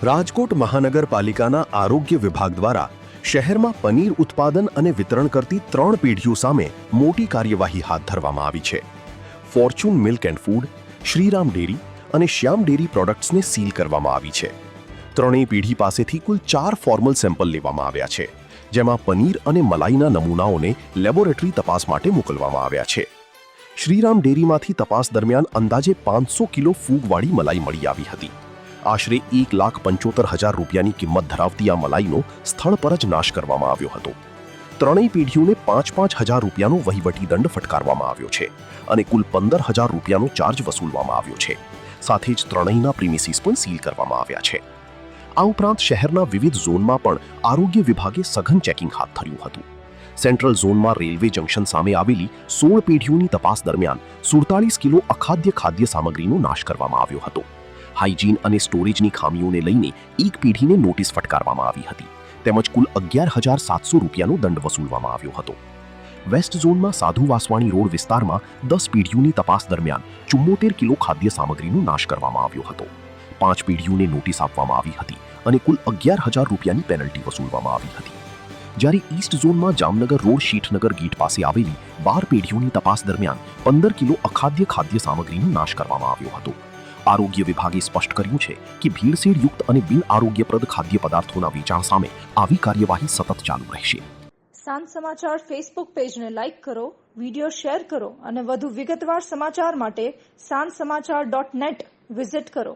રાજકોટ મહાનગરપાલિકાના આરોગ્ય વિભાગ દ્વારા શહેરમાં પનીર ઉત્પાદન અને વિતરણ કરતી 3 પેઢીઓ સામે મોટી કાર્યવાહી હાથ ધરવામાં આવી છે. Fortune milk and food, Shriram dairy અને શ્યામ ડેરી પ્રોડક્ટ્સને સીલ કરવામાં આવી છે. ત્રણેય પેઢી પાસેથી કુલ 4 ફોર્મલ સેમ્પલ લેવામાં આવ્યા છે, જેમાં પનીર અને મલાઈના નમૂનાઓને લેબોરેટરી તપાસ માટે મોકલવામાં આવ્યા છે. શ્રીરામ ડેરીમાંથી તપાસ દરમિયાન અંદાજે 500 કિલો ફૂગવાળી મલાઈ મળી આવી હતી. આશરે 1,75,000 રૂપિયાની કિંમત ધરાવતી આ મલાઈનો સ્થળ પર જ નાશ કરવામાં આવ્યો હતો. ત્રણેય પેઢીઓને 5,000 રૂપિયાનો વહીવટી દંડ ફટકારવામાં આવ્યો છે અને કુલ 15,000 રૂપિયાનો ચાર્જ વસૂલવામાં આવ્યો છે. સાથે જ ત્રણેયના પ્રીમિસીસ પણ સીલ કરવામાં આવ્યા છે. આ ઉપરાંત શહેરના વિવિધ ઝોનમાં પણ આરોગ્ય વિભાગે સઘન ચેકિંગ હાથ ધર્યું હતું. સેન્ટ્રલ ઝોનમાં રેલવે જંકશન સામે આવેલી 16 પેઢીઓની તપાસ દરમિયાન 47 કિલો અખાદ્ય ખાદ્ય સામગ્રીનો નાશ કરવામાં આવ્યો હતો. હાઇજીન અને સ્ટોરેજની ખામીઓને લઈને એક પેઢીને નોટિસ ફટકારવામાં આવી હતી, તેમજ કુલ 11,700 રૂપિયાનો દંડ વસૂલવામાં આવ્યો હતો. વેસ્ટ ઝોનમાં સાધુ વાસવાણી રોડ વિસ્તારમાં 10 પેઢીઓની તપાસ દરમિયાન 74 કિલો ખાદ્ય સામગ્રીનો નાશ કરવામાં આવ્યો હતો. 5 પેઢીઓને નોટિસ આપવામાં આવી હતી અને કુલ 11,000 રૂપિયાની પેનલ્ટી વસૂલવામાં આવી હતી. જ્યારે ઈસ્ટ ઝોનમાં જામનગર રોડ શીઠનગર ગેટ પાસે આવેલી 12 પેઢીઓની તપાસ દરમિયાન 15 કિલો અખાદ્ય ખાદ્ય સામગ્રીનો નાશ કરવામાં આવ્યો હતો. આરોગ્ય વિભાગે સ્પષ્ટ કર્યું છે કે ભેળસેળયુક્ત અને બિન આરોગ્યપ્રદ ખાદ્ય પદાર્થોના વેચાણ સામે આવી કાર્યવાહી સતત ચાલુ રહેશે. સાંજ સમાચાર ફેસબુક પેજને લાઇક કરો, વિડીયો શેર કરો અને વધુ વિગતવાર સમાચાર માટે sanssamachar.net વિઝિટ કરો.